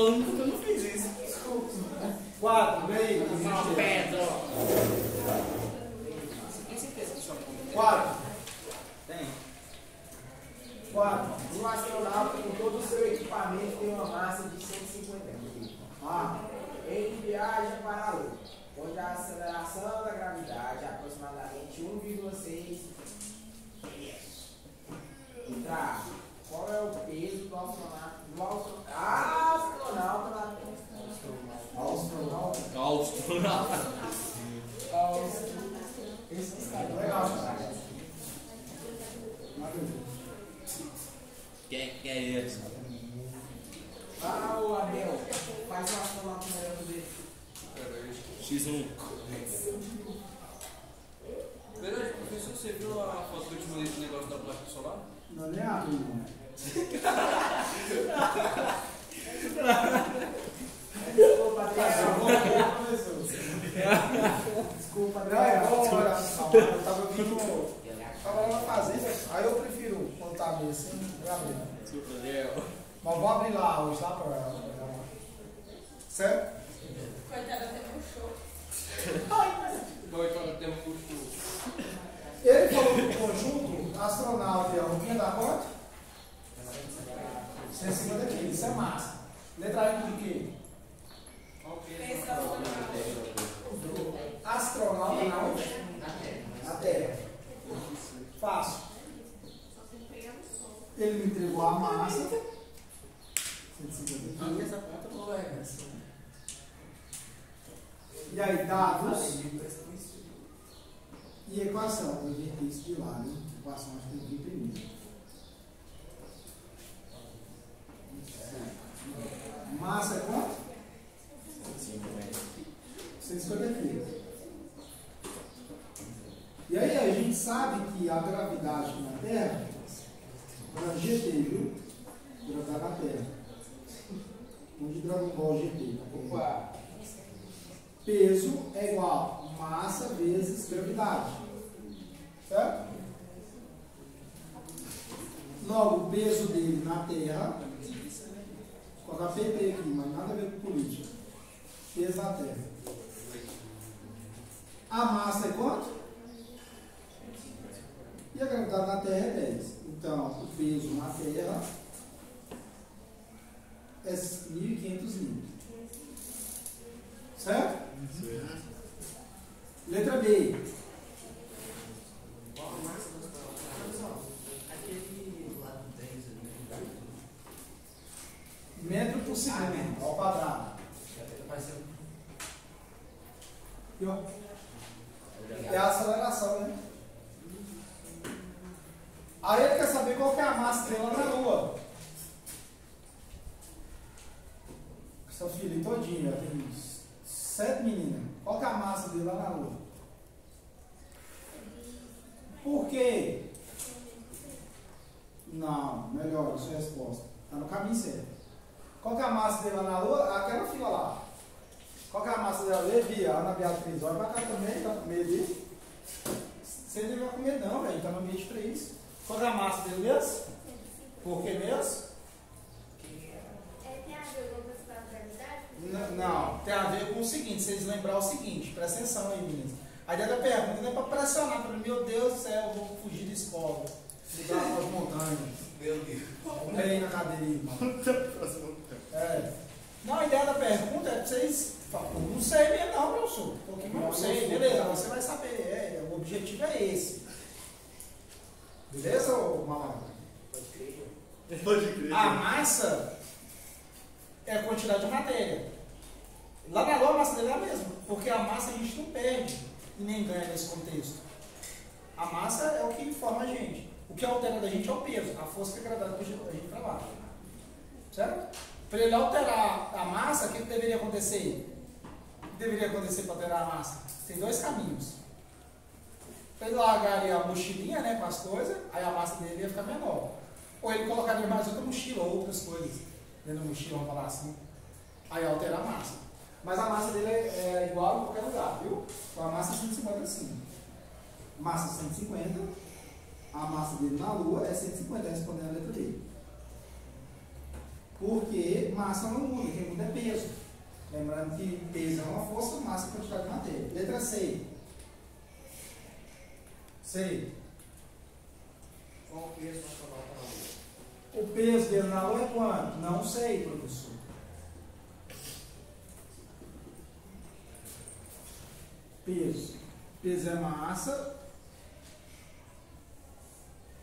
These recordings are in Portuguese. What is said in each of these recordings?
pânico que eu não fiz isso. 4, vem aí. Uma pedra, ó. 4. Tem. 4. Um astronauta com todo o seu equipamento tem uma massa de 150 kg. Ele viaja para a Lua, onde a aceleração da gravidade é aproximadamente 1,6 Tá. Qual é o peso do astronauta na Esse está legal, cara. Quem é esse? Ah, o Abel, faz um astronauta melhor dele. X1. Verdade, professor, você viu a foto que eu te mandei do negócio da placa solar? Não, nem abre, irmão. Desculpa, Adriano. Desculpa, Adriano. Eu tava vindo. Tava lá na fazenda, aí eu prefiro contar mesmo assim, abrir. Mas vou abrir lá hoje, lá pra ela. Certo? Coitada, até um show. Vai para ter um curso. Ele falou que o conjunto astronauta é o da quanto? 150 quilos, isso é massa. Letra I de quê? Astronauta não? Na Terra. Fácil. Ele me entregou a massa. 150 quilos. Essa conta não vai nessa. E aí, dados. E equação. Eu inverti isso de lado, hein? Equação acho que tem que imprimir. Massa é quanto? 150 quilos. E aí a gente sabe que a gravidade na Terra é GT, viu? Gravidade na Terra. Onde Dragon Ball GT. Opa! Peso é igual a massa vezes gravidade. Certo? Logo, o peso dele na Terra, vou colocar PT aqui, mas nada a ver com política. Peso na Terra. A massa é quanto? E a gravidade na Terra é 10. Então, o peso na Terra é 1.500 litros. Certo? Letra B. Metro por segundo ao quadrado. É a aceleração, né? Aí ele quer saber qual que é a massa dele lá na Lua. Seu filho todinho, tem 7 meninas. Qual que é a massa dele lá na Lua? Por quê? Não, melhor, a sua resposta. Está no caminho certo. Qual que é a massa dele lá na Lua? Aquela fila lá. Qual que é a massa dela? Levi, a Ana Beatriz. Olha pra cá também, tá com medo aí. Você não vai com medo não, velho. Tá no ambiente pra isso. Qual que é a massa dele mesmo? Por que mesmo? Tem a ver com a gravidade? Não, tem a ver com o seguinte, vocês lembrar o seguinte, presta atenção aí, meninas. A ideia da pergunta não é para pressionar, para meu Deus do céu, eu vou fugir da escola, mudar para as montanhas. Meu Deus. Aí na cadeira, mano. Não, a ideia da pergunta é para vocês. Eu não sei mesmo, não, professor. Porque eu não sei, beleza, você vai saber. O objetivo é esse. Beleza, ô malandro? Pode crer. A massa é a quantidade de matéria. Lá na Lua a massa dele é a mesma, porque a massa a gente não perde e nem ganha nesse contexto. A massa é o que forma a gente. O que altera da gente é o peso, a força que é gravada que a gente trabalha. Certo? Para ele alterar a massa, o que deveria acontecer? O que deveria acontecer para alterar a massa? Tem dois caminhos. Para ele largar ali a mochilinha, né, com as coisas, aí a massa dele ia ficar menor. Ou ele colocaria mais outra mochila ou outras coisas dentro da mochila, vamos falar assim. Aí altera a massa. Mas a massa dele é igual em qualquer lugar, viu? Então a massa é 150 assim. Massa 150, a massa dele na Lua é 150, respondendo a letra D. Porque massa não muda, quem muda é peso. Lembrando que peso é uma força, massa é quantidade de matéria. Letra C. C. Qual o peso nacional para a Lua? O peso dele na Lua é quanto? Não sei, professor. Peso. Peso é massa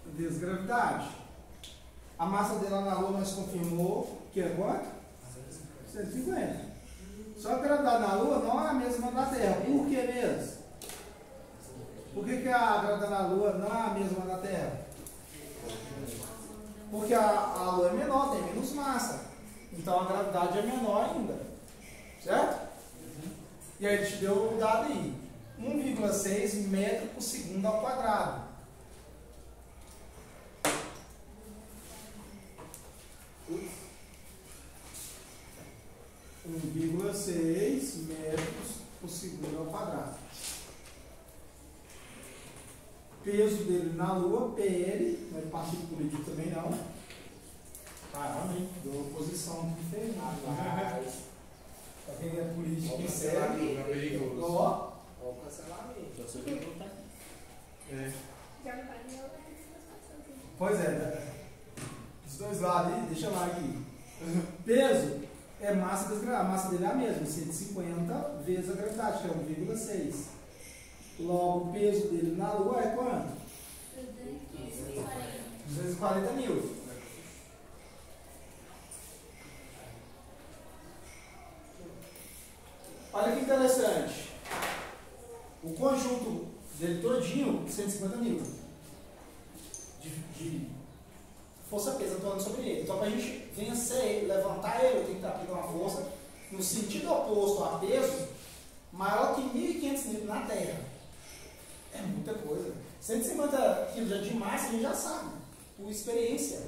vezes gravidade. A massa dele lá na Lua nós confirmou que é quanto? 150. Só que a gravidade na Lua não é a mesma da Terra. Por que mesmo? Por que a gravidade na Lua não é a mesma da Terra? Porque a Lua é menor, tem menos massa. Então a gravidade é menor ainda. Certo? E aí ele te deu o dado aí. 1,6 metro por segundo ao quadrado. Ui. 1,6 metros por segundo ao quadrado. Peso dele na Lua, PL, não é partido político também não. Caramba, hein? Deu oposição que fez. Pra quem é político e sério. Ó. Ó o cancelamento. Já sei que não tá. Já não vai nem olhar isso nas pessoas. Pois é, né? Os dois lados aí, deixa lá aqui. Peso é massa vezes gravidade. A massa dele é a mesma, 150 vezes a gravidade, que é 1,6. Logo, o peso dele na Lua é quanto? 240 mil. Olha que interessante. O conjunto dele todinho, 150 mil. De força-peso atuando sobre ele. Então, para a gente vencer ele, levantar ele, eu tenho que aplicar uma força no sentido oposto a peso, maior que 1.500 newtons na Terra. É muita coisa. 150 kg de massa a gente já sabe, por experiência.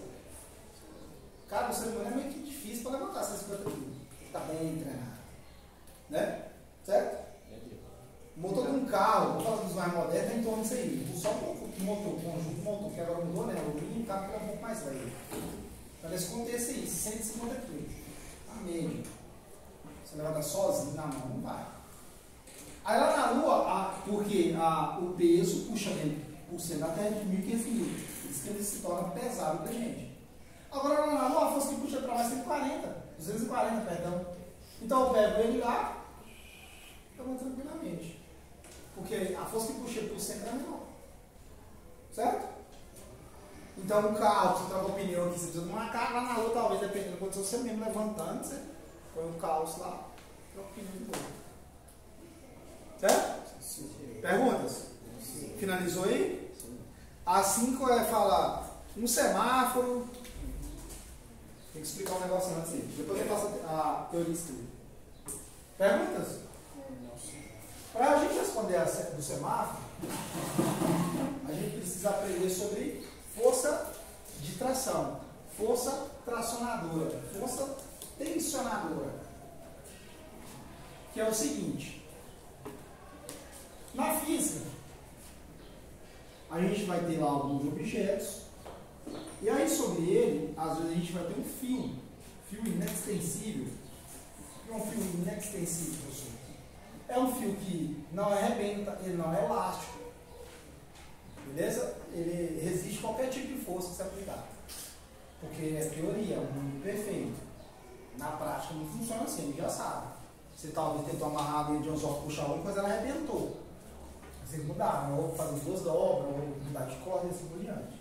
Cara, o ser humano é meio que difícil para levantar 150 kg. Está bem treinado. Né? Certo? O motor de um carro, vou falar dos mais modernos, é em torno disso aí. Só o motor, o conjunto motor, que agora mudou, né? O mínimo carro que é um pouco mais leve. Então, nesse contexto aí, 150 kg. A média. Você levanta sozinho na mão, não vai. Aí lá na Lua, porque o peso puxa dele por cento da Terra de 1.500 mil. Isso que ele se torna pesado pra gente. Agora lá na Lua, a força que puxa para mais 240, perdão. Então eu pego ele lá, eu vou tranquilamente. Porque a força que puxa por cento é menor. Certo? Então o carro, você troca o pneu aqui, você precisa de uma carga lá na Lua, talvez, dependendo quando você mesmo levantando, você põe o calço lá, troca o pneu de novo. Certo? Sim. Perguntas? Sim. Finalizou aí? A 5 é falar um semáforo. Tem que explicar um negócio antes aí. Depois eu faço a teoria escrita. Perguntas? Para a gente responder a do semáforo, a gente precisa aprender sobre força de tração, força tracionadora, força tensionadora. Que é o seguinte. Na física, a gente vai ter lá alguns objetos, e aí sobre ele, às vezes a gente vai ter um fio inextensível. O que é um fio inextensível, professor? É um fio que não arrebenta, ele não é elástico, beleza? Ele resiste a qualquer tipo de força que você aplicar, porque é teoria, é um mundo perfeito. Na prática não funciona assim, a gente já sabe. Você talvez tentou amarrar a linha de anzol, puxar uma, mas ela arrebentou. Você tem que mudar, ou fazer duas dobras, ou mudar de corda e assim por diante.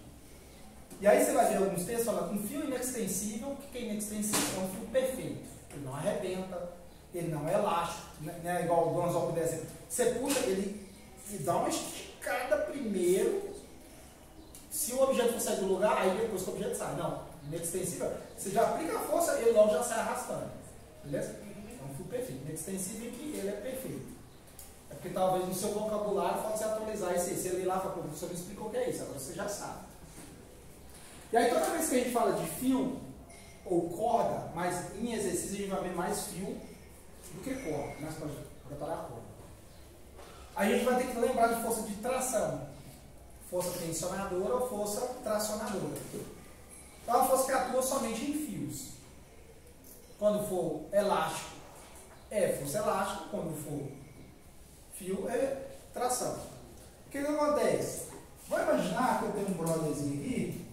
E aí você vai ver alguns textos falando um fio inextensível. O que é inextensível? É um fio perfeito. Ele não arrebenta, ele não é elástico, né? Igual o anzol, por exemplo. Você puxa, ele dá uma esticada primeiro. Se o objeto for sair do lugar, aí depois que o objeto sai. Não, inextensível, você já aplica a força e ele logo já sai arrastando. Beleza? É um fio perfeito. Inextensível que ele é perfeito. É porque talvez no seu vocabulário falta você atualizar isso aí. Você lê lá e fala, pô, o professor me explicou o que é isso, agora você já sabe. E aí toda vez que a gente fala de fio ou corda, mas em exercício a gente vai ver mais fio do que corda, mas pode preparar a corda. A gente vai ter que lembrar de força de tração. Força tensionadora ou força tracionadora. Então é uma força que atua somente em fios. Quando for elástico, é força elástica. Quando for fio, é tração. O que acontece? Vou imaginar que eu tenho um brotherzinho aqui.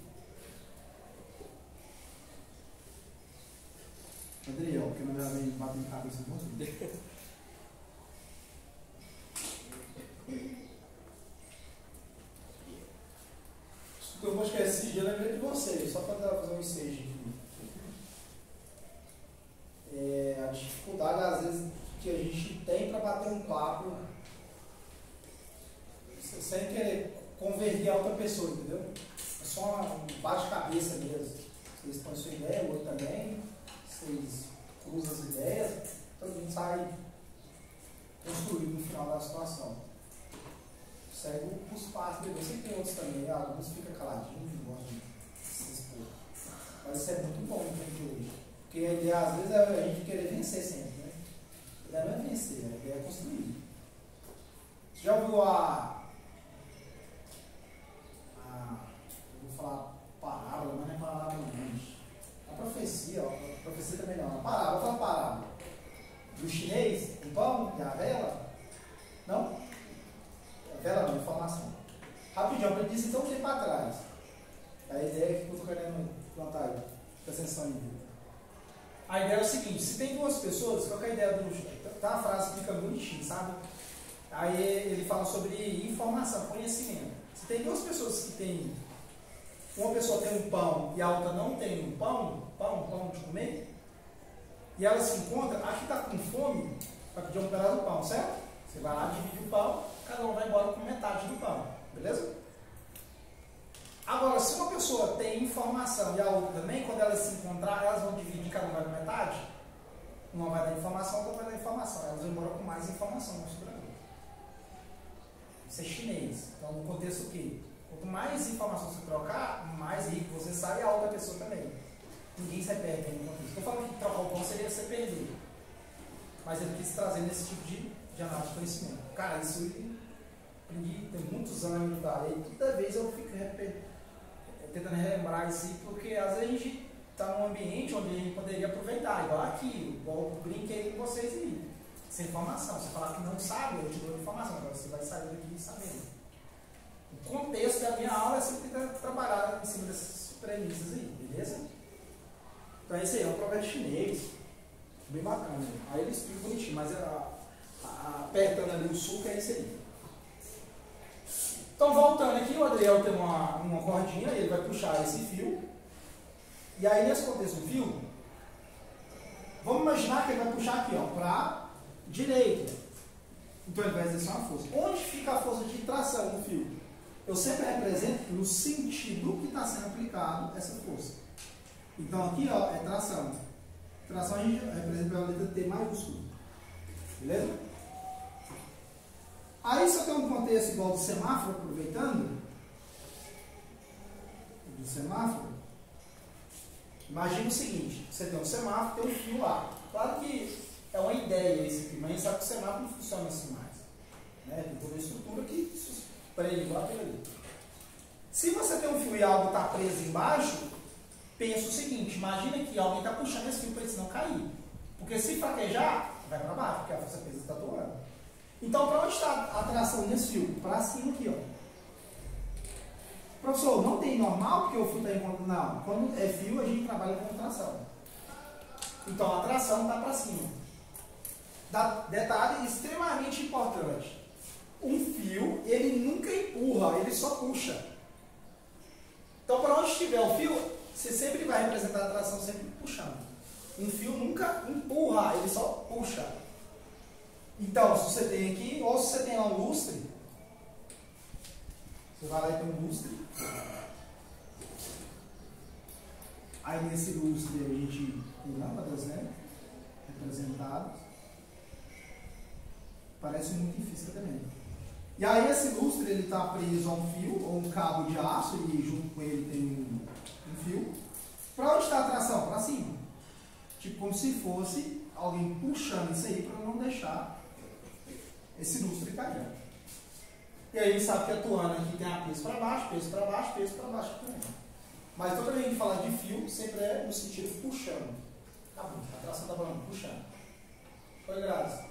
Adriel, que na verdade ele bate na cabeça do outro. Eu vou esquecer esse dia, lembrei de vocês, só para fazer um ensejo aqui. A dificuldade, às vezes, que a gente tem para bater um papo sem querer converter a outra pessoa, entendeu? É só um bate-cabeça mesmo. Vocês põem sua ideia, o outro também, vocês cruzam as ideias, todo mundo sai construído no final da situação. Segue os passos dele. Eu sei que tem outros também, alguns ficam caladinhos, gostam de se expor. Mas isso é muito bom no tempo de hoje. Porque a ideia, às vezes, é a gente querer vencer sempre, né? A ideia não é vencer, a ideia é construir. Você já ouviu eu vou falar parábola, mas não é parábola não. A profecia, ó, a profecia também não, a parábola, vou falar parábola. Do chinês, o pão e a vela? Não? A vela não, informação. Rapidinho, eu disse então um tempo atrás. A ideia é que eu estou querendo plantar aí. Presta atenção aí. A ideia é o seguinte, se tem duas pessoas, qual que é a ideia do... Tá, a frase fica bonitinha, sabe? Aí ele fala sobre informação, conhecimento. Se tem duas pessoas que tem... Uma pessoa tem um pão e a outra não tem um pão de comer, e ela se encontra, a que está com fome, vai pedir um pedaço do pão, certo? Você vai lá, divide o pão, cada um vai embora com metade do pão, beleza? Agora, se uma pessoa tem informação e a outra também, quando elas se encontrar, elas vão dividir, cada um vai com metade? Uma vai dar informação, outra vai dar informação. Elas vão embora com mais informação no sobrador. Isso é chinês. Então, no contexto o quê? Quanto mais informação você trocar, mais rico você sai e a outra pessoa também. Ninguém se perde no contexto. Estou falando que trocar o pão seria você perder. Mas ele quis trazer nesse tipo de análise de conhecimento. Cara, isso eu aprendi tem muitos anos de idade. E toda vez eu fico tentando relembrar isso, porque às vezes a gente está num ambiente onde a gente poderia aproveitar, igual aqui, igual eu brinquei com vocês aí. Sem informação. Você falar que não sabe, eu te dou informação, agora você vai sair daqui sabendo. O contexto da minha aula é sempre trabalhar em cima dessas premissas aí, beleza? Então esse aí é um provérbio chinês, bem bacana. Aí ele explica bonitinho, mas apertando ali o suco é esse aí. Então voltando aqui, o Adriel tem uma cordinha, ele vai puxar esse fio. E aí nesse contexto do fio, vamos imaginar que ele vai puxar aqui, ó, para direita. Então ele vai exercer uma força. Onde fica a força de tração no fio? Eu sempre represento no sentido que está sendo aplicado essa força. Então aqui, ó, é tração. Tração a gente representa pela letra T maiúsculo. Beleza? Aí se eu tenho um contexto igual do semáforo, aproveitando do semáforo, imagina o seguinte, você tem um semáforo, tem um fio lá. Claro que é uma ideia esse aqui, mas a gente sabe que o semáforo não funciona assim mais. Né? Tem toda a estrutura que prende lá pelo ali. Se você tem um fio e algo está preso embaixo, pensa o seguinte, imagina que alguém está puxando esse fio para ele não cair. Porque se fraquejar, vai para baixo, porque a força pesa está atuando. Então, para onde está a tração nesse fio? Para cima aqui, ó. Professor, não tem normal porque o fio está encontrando? Não. Quando é fio, a gente trabalha com tração. Então, a tração está para cima. Detalhe extremamente importante. Um fio, ele nunca empurra, ele só puxa. Então, para onde estiver o fio, você sempre vai representar a tração sempre puxando. Um fio nunca empurra, ele só puxa. Então, se você tem aqui, ou se você tem lá um lustre, você vai lá e tem um lustre. Aí nesse lustre a gente tem lâmpadas, né? Representadas. Parece muito em física também. E aí esse lustre ele está preso a um fio, ou um cabo de aço, e junto com ele tem um fio. Para onde está a tração? Para cima. Tipo como se fosse alguém puxando isso aí para não deixar esse lustre cair. E aí a gente sabe que atuando aqui tem a peso para baixo, peso para baixo, peso para baixo também. Mas toda vez que a gente fala de fio, sempre é no sentido puxando. Tá bom, a tração tá falando, puxando. Oi, Grazi.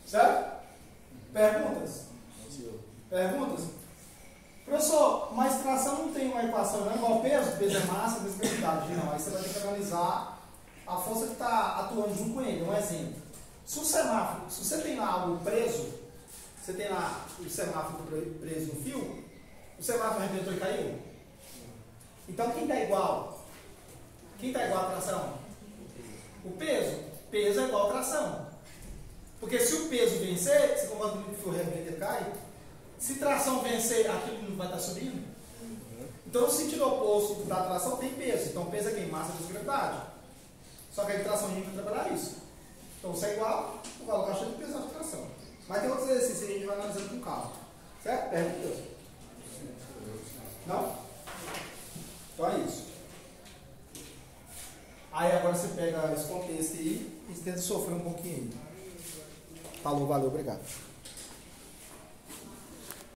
Certo? Perguntas? Perguntas? Professor, mas tração não tem uma equação, não é igual peso? Peso é massa, peso é velocidade. Não, aí você vai ter que analisar a força que está atuando junto com ele. Um exemplo. Se o semáforo, se você tem lá algo preso, você tem lá o semáforo preso no fio, o semáforo arrebentou e caiu? Então quem está igual? Quem está igual à tração? O peso. Peso é igual à tração. Porque se o peso vencer, você concorda comigo que o fio arrebenta e cai? Se tração vencer, aquilo não vai estar subindo? Então no sentido oposto da tração tem peso. Então peso é quem? Massa vezes gravidade. Só que a tração a gente vai trabalhar isso. Então se é igual, o valor caixa de peso de tração. Mas tem outros exercícios que a gente vai analisando com calma. Certo? Pergunta? Não? Então é isso. Aí agora você pega esse contexto aí e tenta sofrer um pouquinho. Falou, valeu, obrigado.